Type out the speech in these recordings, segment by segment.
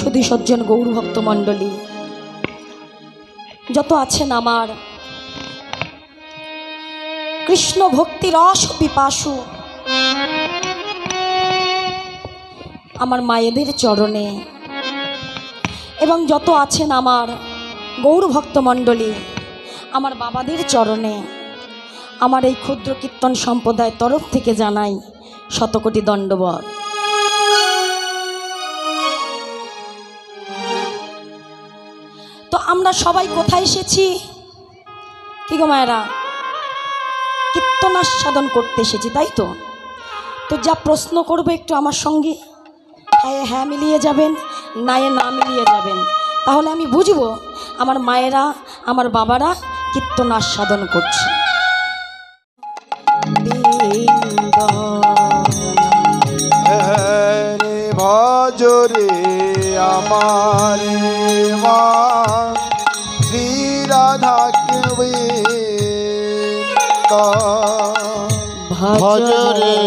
সুধী সজ্জন গৌর ভক্ত মণ্ডলী যত আছেন আমার কৃষ্ণ ভক্তি রস পিপাসু আমার মায়েদের চরণে এবং যত আছেন আমার গৌর ভক্ত মণ্ডলী আমার বাবাদের চরণে আমার এই ক্ষুদ্র কীর্তন সম্প্রদায়ের তরফ থেকে জানাই শতকোটি দণ্ডবত। তো আমরা সবাই কোথায় এসেছি? কি গো মায়েরা, কীর্তনাস্বাদন করতে এসেছি, তাই তো? তো যা প্রশ্ন করবে একটু আমার সঙ্গে হ্যাঁ হ্যাঁ মিলিয়ে যাবেন, না না মিলিয়ে যাবেন, তাহলে আমি বুঝবো আমার মায়েরা আমার বাবারা কীর্তনাস্বাদন করছে। ভজরে আমার মা শ্রী রাধা ভজরে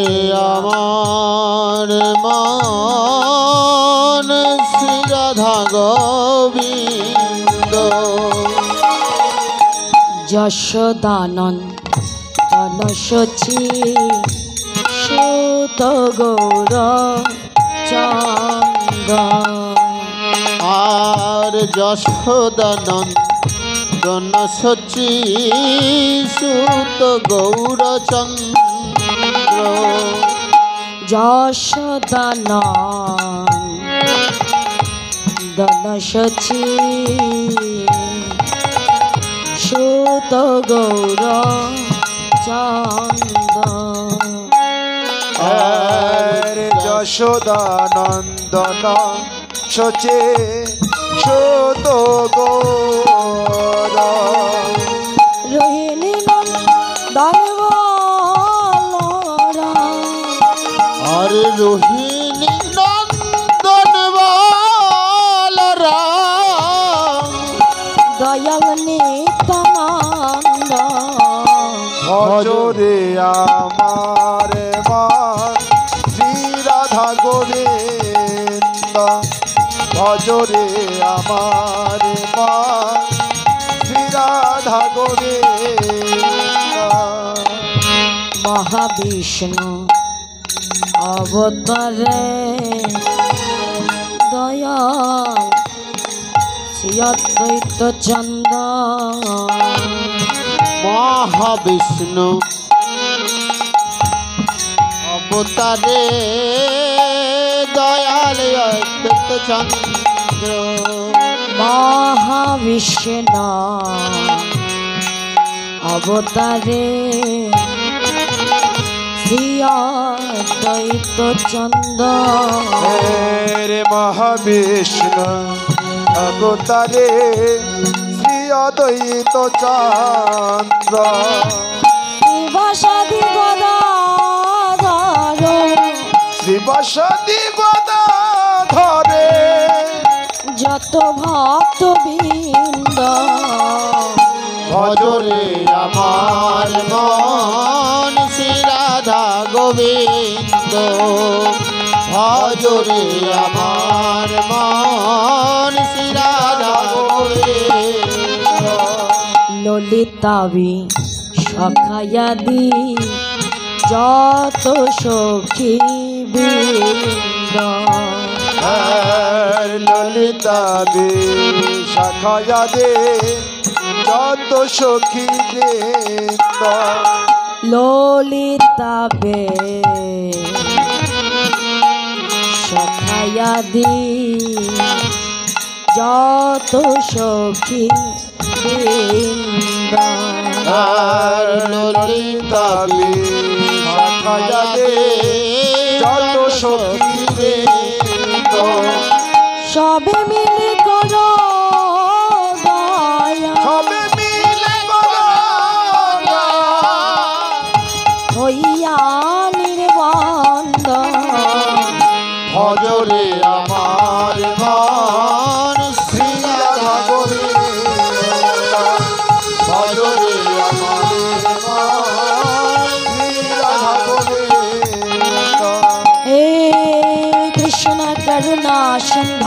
আমার মান শ্রী রাধা গোবিন্দ যশোদানন্দ সচি সুত গৌর চন্দ্র আর যশোদানন্দন সচি সুত গৌরচন্দ্র যশোদানন্দন সচি সুত গৌর চন্দ্র যশোদানন্দন সচে সুত গৌর রোহিণী নন্দন বলরা আর রোহিণী নন্দন বলরা দয়াল নিত্যানন্দ ভজরে আমার মান শ্রী রাধা গোবিন্দ ভজরে আমার মান শ্রী রাধা গোবিন্দ মহাবিষ্ণু অবতারে দয়াল শ্রী অদ্বৈত চন্দ্র মহাবিষ্ণু অবতারে দয়াল অদ্বৈত চন্দ্র মহাবিষ্ণু অবতারে শ্রী অদ্বৈত চন্দ্র মহাবিষ্ণু অবতারে শ্রী অদ্বৈত চন্দ্র শিবসাদি গদাধর শিবসাদি গদাধরে যত ভক্তবৃন্দ ভজরে আমার মন শ্রী রাধা গোবিন্দ ভজরে আমার মন শ্রী রাধা গোবিন্দ ললিতাবি সখায়াদি যত সখী বৃন্দ ললিতা দে শাখায়া দে যত সখী বৃন্দ ললিতাবে সখায়াদি যত সখী বৃন্দ ললিতা শাখায়া দে যত সখী বৃন্দ সবে মিলে করো দয়া সবে মিলে হইয়া নির্বন্ধ ভজরে আমার মন শ্রী রাধা গোবিন্দ ভজরে আমার মন শ্রী রাধা গোবিন্দ হে কৃষ্ণ করুণা বন্ধ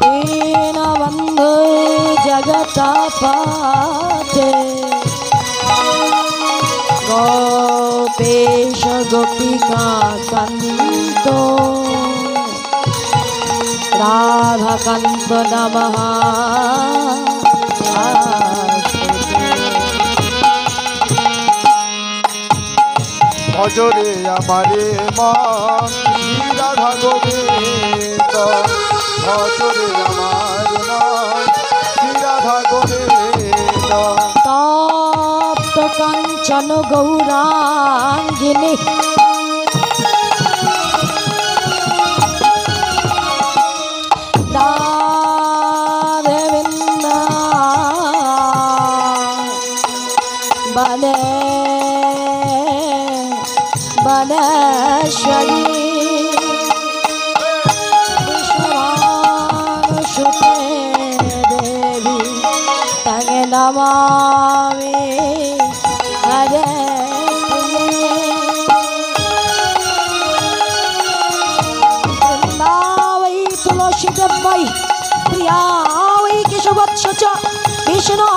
দীনবন্ধু জগত পাতে গোপেশ গোপিকা কান্ত রাধাকান্ত নমঃ ভজরে আমারে মন শ্রী রাধা গোবিন্দ ভজরে আমার মন শ্রী রাধা গোবিন্দ তপ্ত কাঞ্চন গৌরাঙ্গিনী রাধে বৃন্দা বনে বনেশ্বরী বিশ্বভানুসুতে দেবী তঙ্গে নমামি হরে বৃন্দাবৈ তুলসী দেবৈ প্রিয়া वै केशवत्स च विष्णु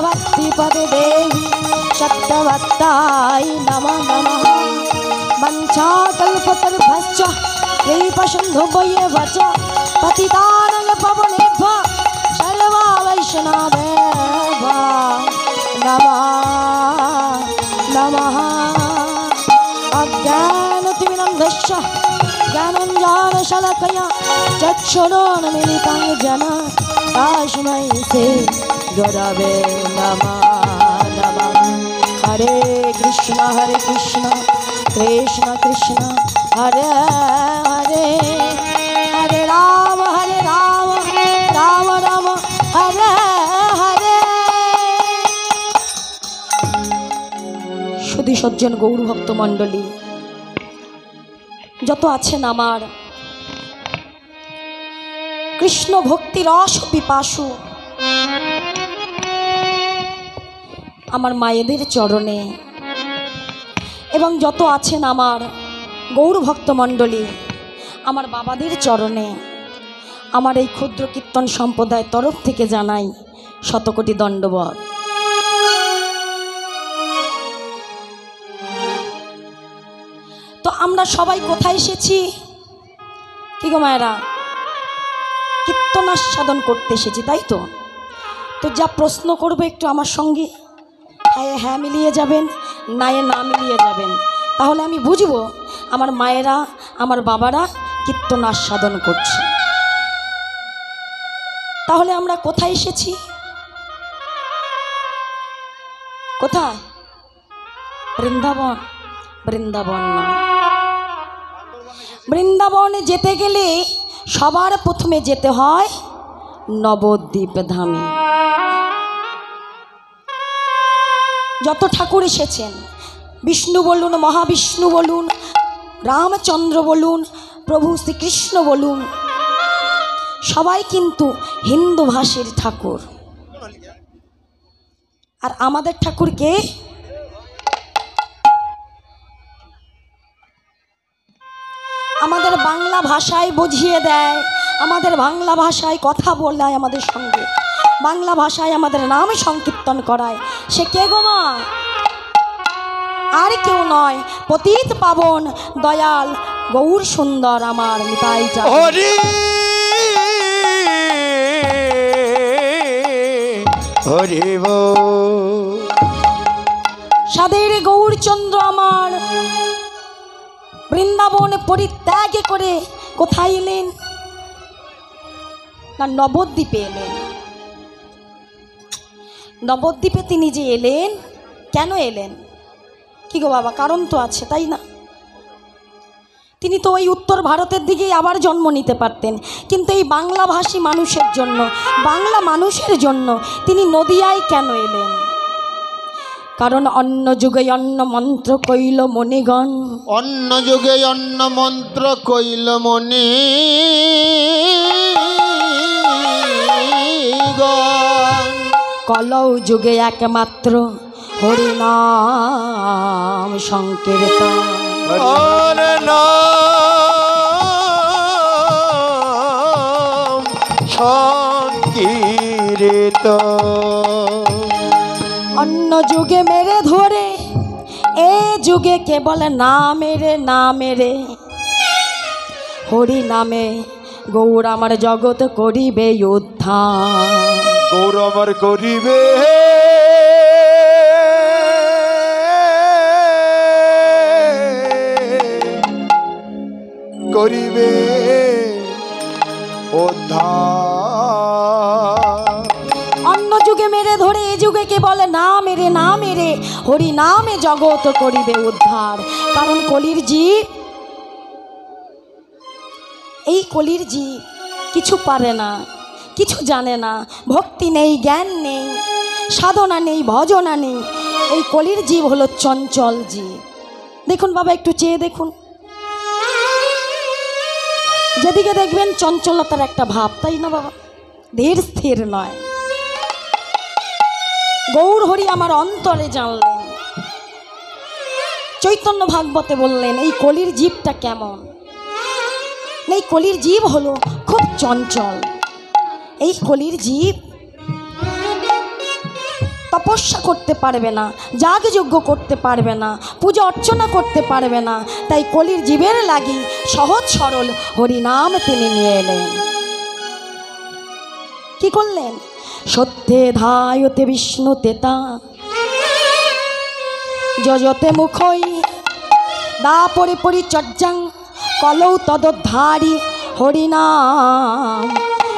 भक्तिपदे देवी सत्यवत्ताय नमः नमः वञ्चाकल्पतरुभ्यश्च कृपासिन्धुभ्येव च पतितानां पावनेभ्यः सर्वा वैष्णवेभ्यः नमः नमः अज्ञानतिमिरन्धस्य ज्ञानञ्जनशलाकया चक्षुरुन्मीलितं येन तस्मै श्री गुरवे नमः नमः हरे कृष्ण कृष्ण कृष्ण हरे हरे हरे राम राम राम हरे हरे सुधी सज्जन गौर भक्त मंडली যত আছেন আমার কৃষ্ণ ভক্তি রস পিপাসু আমার মায়েদের চরণে এবং যত আছেন আমার গৌর ভক্ত মণ্ডলী আমার বাবাদের চরণে আমার এই ক্ষুদ্র কীর্তন সম্প্রদায়ের তরফ থেকে জানাই শতকোটি দণ্ডবত। তো আমরা সবাই কোথায় এসেছি কি গো মায়েরা? কীর্তনাস্বাদন করতে এসেছি, তাই তো? তো যা প্রশ্ন করবো একটু আমার সঙ্গে হ্যাঁ হ্যাঁ মিলিয়ে যাবেন, না না মিলিয়ে যাবেন, তাহলে আমি বুঝবো আমার মায়েরা আমার বাবারা কীর্তনাস্বাদন করছে। তাহলে আমরা কোথায় এসেছি? কোথায়? বৃন্দাবন। বৃন্দাবন না, বৃন্দাবনে যেতে গেলে সবার প্রথমে যেতে হয় নবদ্বীপ ধামে। যত ঠাকুর এসেছেন, বিষ্ণু বলুন, মহাবিষ্ণু বলুন, রামচন্দ্র বলুন, প্রভু শ্রীকৃষ্ণ বলুন, সবাই কিন্তু হিন্দু ভাষীর ঠাকুর। আর আমাদের ঠাকুর কে? আমাদের বাংলা ভাষায় বুঝিয়ে দেয়, আমাদের বাংলা ভাষায় কথা বলায়, আমাদের সঙ্গে বাংলা ভাষায় আমাদের নাম সংকীর্তন করায়। সে কে গো মা? আর কেউ নয়, পতিত পাবন দয়াল গৌর সুন্দর আমার নিতাই চাঁদ। হরি হরি সাদের গৌরচন্দ্র আমার বৃন্দাবন পরিত্যাগ করে কোথায় এলেন? না, নবদ্বীপে এলেন। নবদ্বীপে তিনি যে এলেন, কেন এলেন কি গো বাবা? কারণ তো আছে, তাই না? তিনি তো ওই উত্তর ভারতের দিকেই আবার জন্ম নিতে পারতেন, কিন্তু এই বাংলাভাষী মানুষের জন্য, বাংলা মানুষের জন্য তিনি নদিয়ায় কেন এলেন? কারণ অন্য যুগে অন্য মন্ত্র কইল মণিগণ, অন্য যুগে অন্য মন্ত্র কইল মনি কলৌ যুগে একমাত্র হরিনাম সংকীর্তন। হরে নাম সংকীর্তন। অন্য যুগে মেরে ধরে এ যুগে কেবল না মেরে হরি নামে গৌর আমার জগৎ করিবে উদ্ধার। গৌর আমার করিবে করিবে উদ্ধার। অন্য যুগে মেরে ধরে এ যুগে কেবল না মেরে হরি নামে জগৎ করিবে উদ্ধার। কারণ কলির জীব, এই কলির জীব কিছু পারে না, কিছু জানে না, ভক্তি নেই, জ্ঞান নেই, সাধনা নেই, ভজনা নেই। এই কলির জীব হলো চঞ্চল জীব। দেখুন বাবা, একটু চেয়ে দেখুন, যেদিকে দেখবেন চঞ্চলতার একটা ভাব, তাই না বাবা? ধীর স্থির নয়। গৌর হরি আমার অন্তরে জানলেন, চৈতন্য ভাগবতে বললেন এই কলির জীবটা কেমন। এই কলির জীব হলো খুব চঞ্চল। এই কলির জীব তপস্যা করতে পারবে না, যাগযজ্ঞ করতে পারবে না, পূজা অর্চনা করতে পারবে না। তাই কলির জীবের লাগি সহজ সরল হরিনাম তিনি নিয়ে এলেন। কি করলেন? সত্যে ধায়তে বিষ্ণু তেতা যজতে মুখই দা পরি পরিচর্যাং কলৌ তদোদ্ধারি হরিনাম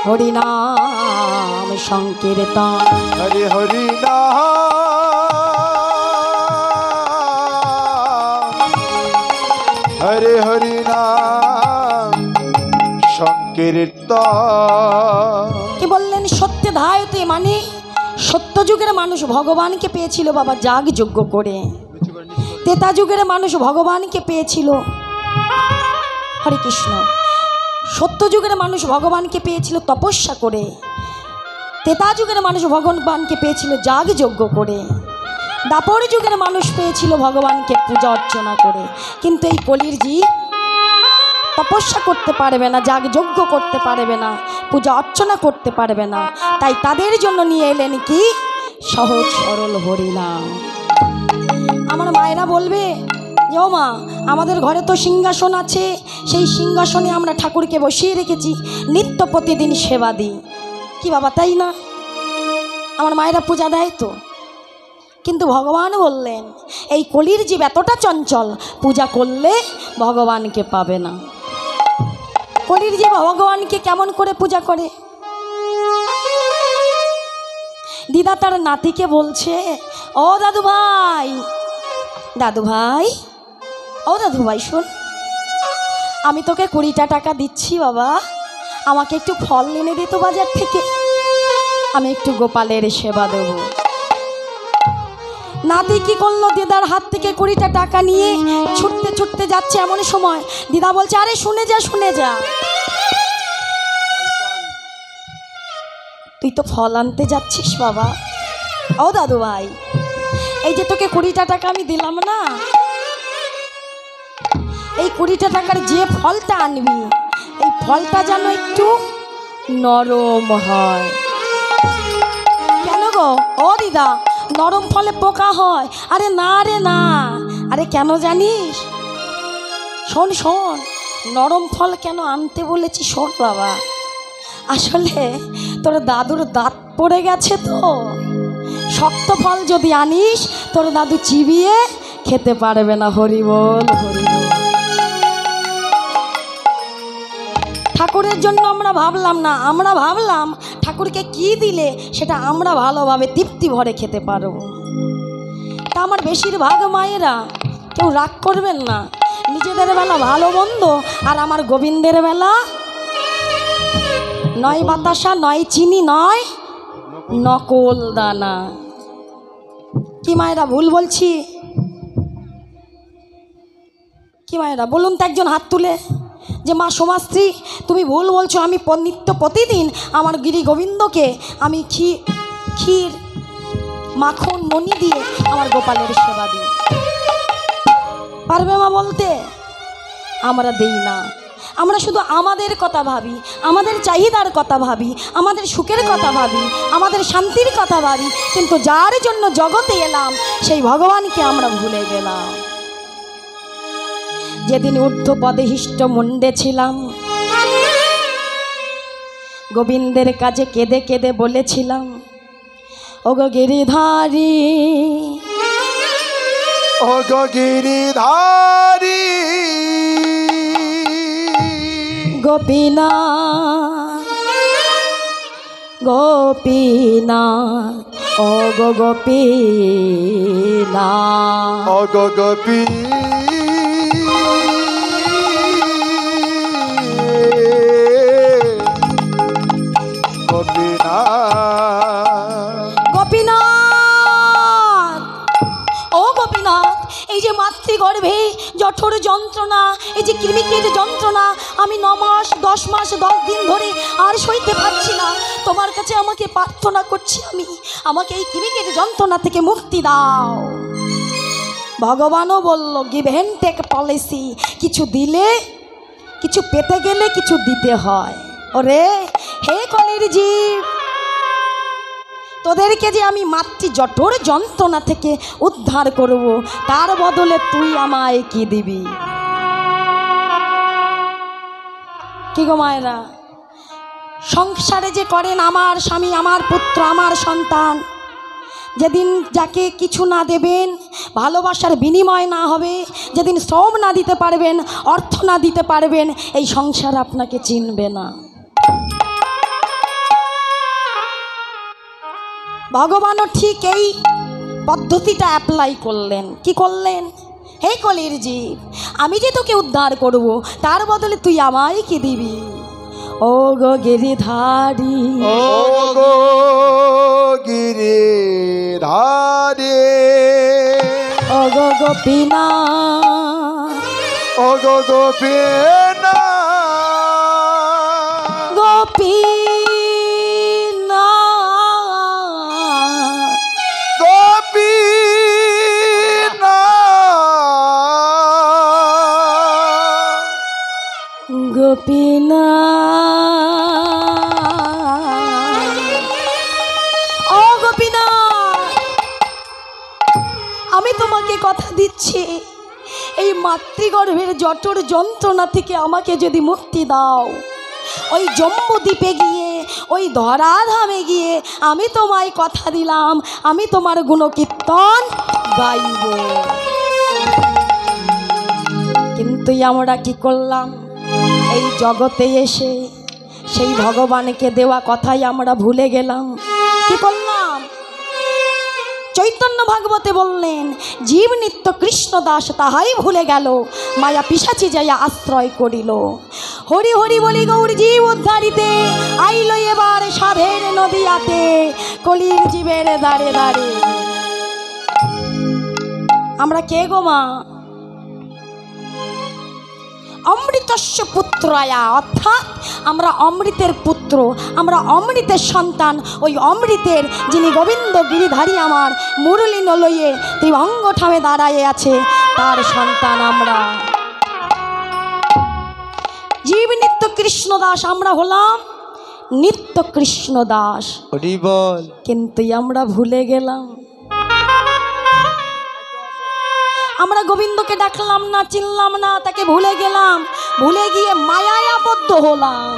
হরিনাম সংকীর্তন। হরি হরি নাম হরে হরি নাম সংকীর্তন। কি বললেন? সত্যে ধায়তে মানে সত্য যুগের মানুষ ভগবানকে পেয়েছিল বাবা যাগ যজ্ঞ করে। তেতা যুগের মানুষ ভগবানকে পেয়েছিল, হরে কৃষ্ণ। সত্য যুগের মানুষ ভগবানকে পেয়েছিল তপস্যা করে। তেতা যুগের মানুষ ভগবানকে পেয়েছিল যাগ যজ্ঞ করে। দাপর যুগের মানুষ পেয়েছিল ভগবানকে পূজা অর্চনা করে। কিন্তু এই কলির জীব তপস্যা করতে পারবে না, যাগ যজ্ঞ করতে পারবে না, পূজা অর্চনা করতে পারবে না। তাই তাদের জন্য নিয়ে এলেন কি? সহজ সরল হরিনাম। আমার মায়েরা বলবে যে ও মা, আমাদের ঘরে তো সিংহাসন আছে, সেই সিংহাসনে আমরা ঠাকুরকে বসিয়ে রেখেছি, নিত্য প্রতিদিন সেবা দিই। কি বাবা, তাই না? আমার মায়েরা পূজা দেয় তো। কিন্তু ভগবান বললেন এই কলির জীব এতটা চঞ্চল, পূজা করলে ভগবানকে পাবে না। কলির জীব ভগবানকে কেমন করে পূজা করে? দিদা তার নাতিকে বলছে, ও দাদু ভাই, দাদু ভাই, ও দাদু ভাই শোন, আমি তোকে 20টা টাকা দিচ্ছি বাবা, আমাকে একটু ফল এনে দিত বাজার থেকে, আমি একটু গোপালের সেবা দেব। নাতি কি করলো? দিদার হাত থেকে 20টা টাকা নিয়ে ছুটতে ছুটতে যাচ্ছে। এমন সময় দিদা বলছে, আরে শুনে যা, শুনে যা, তুই তো ফল আনতে যাচ্ছিস বাবা। ও দাদু ভাই, এই যে তোকে 20টা টাকা আমি দিলাম না, এই 20টা টাকার যে ফলটা আনবি, এই ফলটা যেন একটু নরম হয়। কেন গো? ও দিদা, নরম ফলে পোকা হয়? আরে না রে না। আরে কেন জানিস? শোন শোন, নরম ফল কেন আনতে বলেছি শোন বাবা। আসলে তোর দাদুর দাঁত পড়ে গেছে তো, শক্ত ফল যদি আনিস তোর দাদু চিবিয়ে খেতে পারবে না। হরি বল, হরি বল। ঠাকুরের জন্য আমরা ভাবলাম না, আমরা ভাবলাম ঠাকুরকে কি দিলে সেটা আমরা ভালোভাবে তৃপ্তি ভরে খেতে পারবো। তা আমার বেশিরভাগ মায়েরা, কেউ রাগ করবেন না, নিজেদের বেলা ভালো মন্দ, আর আমার গোবিন্দের বেলা নয় বাতাসা, নয় চিনি, নয় নকল দানা। কি মায়েরা ভুল বলছি? কি মায়েরা বলুন তো একজন হাত তুলে, যে মা সমাজশ্রী তুমি ভুল বলছো, আমি নিত্য প্রতিদিন আমার গিরি গোবিন্দকে আমি ক্ষীর মাখন মণি দিয়ে আমার গোপালের সেবা দিই। পারবে মা বলতে? আমরা দেই না। আমরা শুধু আমাদের কথা ভাবি, আমাদের চাহিদার কথা ভাবি, আমাদের সুখের কথা ভাবি, আমাদের শান্তির কথা ভাবি, কিন্তু যার জন্য জগতে এলাম সেই ভগবানকে আমরা ভুলে গেলাম। যেদিন ঊর্ধ্বপদে হিষ্ট মুন্ডে ছিলাম, গোবিন্দের কাছে কেঁদে কেঁদে বলেছিলাম, ওগো গিরিধারী, ওগো গিরিধারী, গোপীনাথ গোপীনাথ, ওগো গোপীনাথ, ওগো গোপী, গোপীনাথ, ও গোপীনাথ, এই যে মাতৃগর্ভে জঠর যন্ত্রণা, এই যে কৃমিকের যন্ত্রণা, আমি 9 মাস 10 মাস 10 দিন ধরে আর সইতে পারছি না। তোমার কাছে আমাকে প্রার্থনা করছি, আমাকে এই কৃমিকের যন্ত্রণা থেকে মুক্তি দাও। ভগবানও বলল, গিভ অ্যান্ড টেক পলিসি, কিছু দিলে, কিছু পেতে গেলে কিছু দিতে হয়। ওরে হে কলির জীব, তোদেরকে যে আমি মাতৃ জঠর যন্ত্রণা থেকে উদ্ধার করব, তার বদলে তুই আমায় কি দিবি? কি গো মায়েরা, সংসারে যে করেন আমার স্বামী, আমার পুত্র, আমার সন্তান, যেদিন যাকে কিছু না দেবেন, ভালোবাসার বিনিময় না হবে, যেদিন শ্রম না দিতে পারবেন, অর্থ না দিতে পারবেন, এই সংসার আপনাকে চিনবে না। ভগবানও ঠিক এই পদ্ধতিটা অ্যাপ্লাই করলেন। কি করলেন? হে কলির জীব, আমি যে তোকে উদ্ধার করব, তার বদলে তুই আমায় কি দিবি? ও গো গিরিধারী, ওগো গিরিধারী, ওগো গোপীনাথ, ওগো গোপীনাথ, ও গোপীনাথ, আমি তোমাকে কথা দিচ্ছি, এই মাতৃগর্ভের জঠর যন্ত্রণা থেকে আমাকে যদি মুক্তি দাও, ওই জম্বুদ্বীপে গিয়ে, ওই ধরাধামে গিয়ে আমি তোমায় কথা দিলাম, আমি তোমার গুণকীর্তন গাইব। কিন্তু আমরা কি করলাম? এই জগতে এসে সেই ভগবানকে দেওয়া কথাই আমরা ভুলে গেলাম। কি করলাম? চৈতন্য ভাগবতে বললেন, জীব নিত্য কৃষ্ণ দাস তাহাই ভুলে গেল, মায়া পিশাচি যাইয়া আশ্রয় করিল। হরি হরি বলি গৌর জীব উদ্ধারিতে, আইল এবার সাধের নদিয়াতে, কলির জীবের দাঁড়ে দাঁড়ে। আমরা কে গো মা? অমৃতস্য পুত্রয়া, অর্থাৎ আমরা অমৃতের পুত্র, আমরা অমৃতের সন্তান। ওই অমৃতের যিনি গোবিন্দ গিরিধারী আমার মুরলী নলয়ে ত্রিভঙ্গ ঠামে দাঁড়ায়ে আছে, তার সন্তান আমরা। জীব নিত্য কৃষ্ণ দাস, আমরা হলাম নিত্য কৃষ্ণ দাস। হরি বল। কিন্তু আমরা ভুলে গেলাম, আমরা গোবিন্দকে ডাকলাম না, চিনলাম না, তাকে ভুলে গেলাম, ভুলে গিয়ে মায়ায় আবদ্ধ হলাম।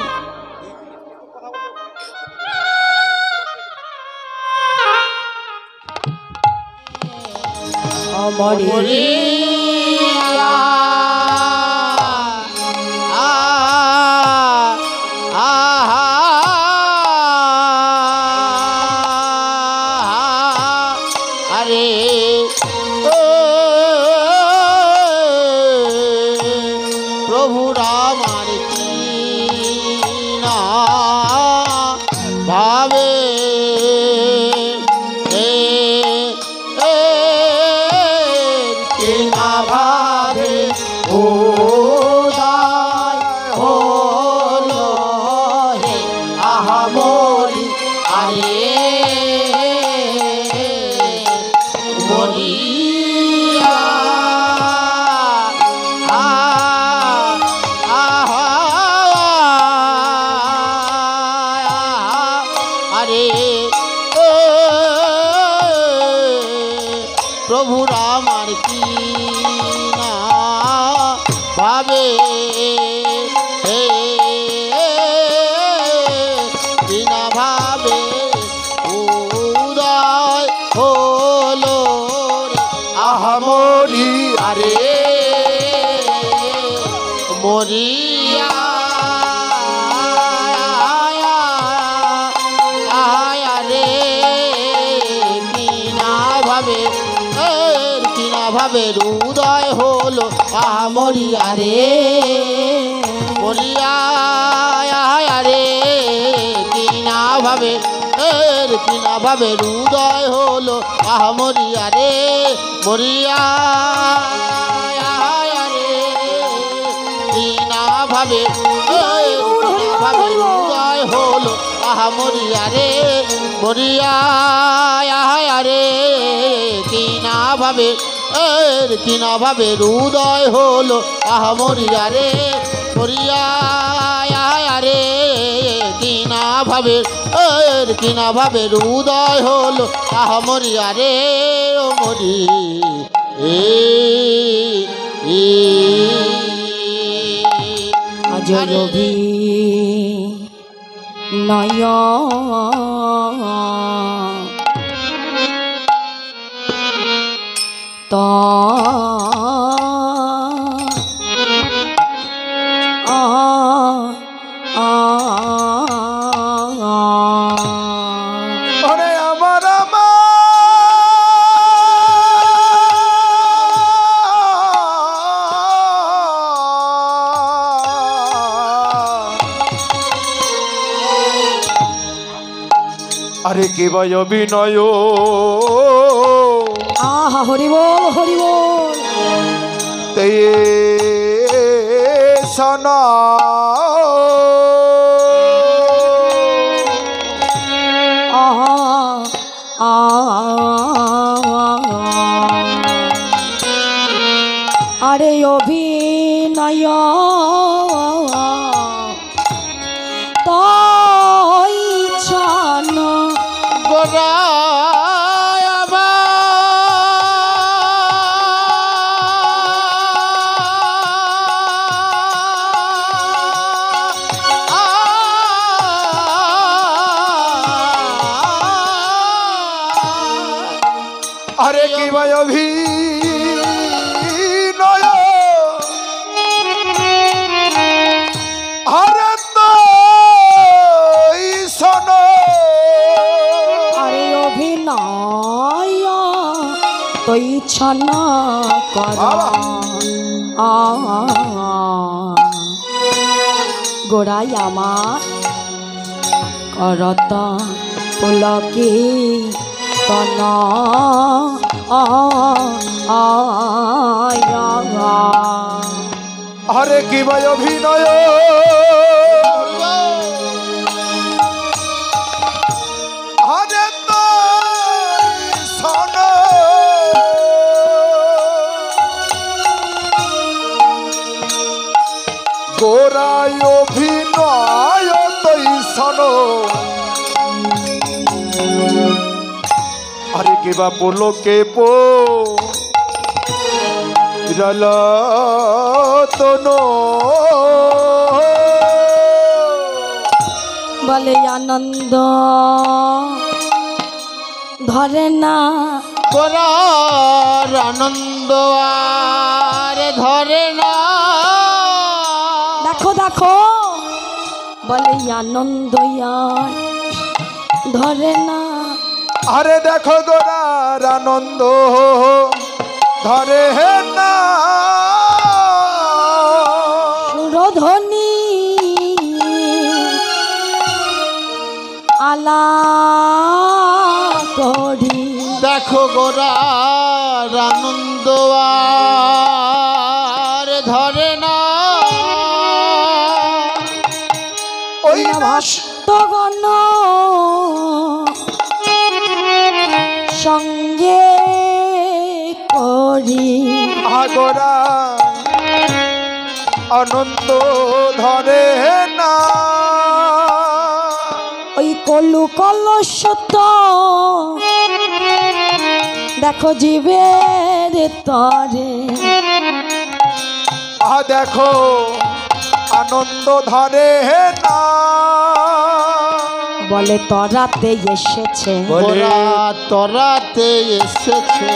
প্রভু রামার না ভাবে না ভাবে ও হলো হে আহামরি আরে মরিয়া প্রভুর আমার কি না ভাবে কি না ভাবে উদয় হলো রে আহা মরি আরে মরিয়া আরে কিনা ভাবে উদয় হলো আহা মরিয়া রে মরিয়া রে কিনা ভাবে উদয় হলো আহা মরিয়া রে মরিয়া রে কিনা ভাবে উদয় হলো আহা মরিয়া রে মরিয়া রে কিনা ভাবে উদয় হলো আহা মরিয়া রে মরিয়া রে কিনা ভাবে উদয় হলো আহা মরিয়া রে ও মরি আজ রবি নয় তো ওরে আমার আরে কে ভাই অভিনয় আহা হরি বল হরি বল তে সনা আহা আরে অভিনয় তাই ছান গোরা আরে কি ভাই অভিনয় আরে তো শোন আরে অভিনয় তুই ছানা কর গোড়াই আমার করত পুলকি তন আরে কি ভাই অভিনয় আরে তো শোন গোরায় অভিনয় তুই শোন আরে কে বা বলো কে পো রলতনো বলে আনন্দ ধরে না গোরার আনন্দ আর ধরে না দেখো দেখো বলে আনন্দ আর ধরে না আরে দেখো গোরার আনন্দ ধরে না সুরধ্বনি আলা করি দেখো গোরার আনন্দ আর ধরে না ওই ভক্তগণ সঙ্গে করি আগরা আনন্দ ধরে না ওই কলু কলসত দেখো জীবের তরে দেখো আনন্দ ধরে না বলে তরাতে এসেছে বলে ওরা তরাতে এসেছে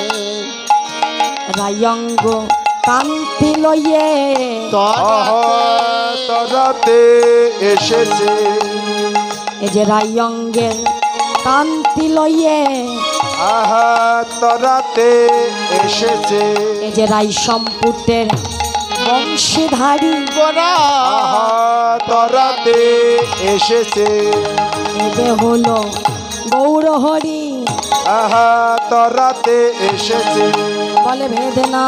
রায়ঙ্গ কান্তি লইয়ে তরাতে এসেছে এই যে রায়ঙ্গের কান্তি লইয়ে তরাতে এসেছে এই যে রায় সম্পুটের বংশীধারী গোরা তরাতে এসেছে এবে হলো গৌরহরি তরাতে এসেছে বলে ভেদনা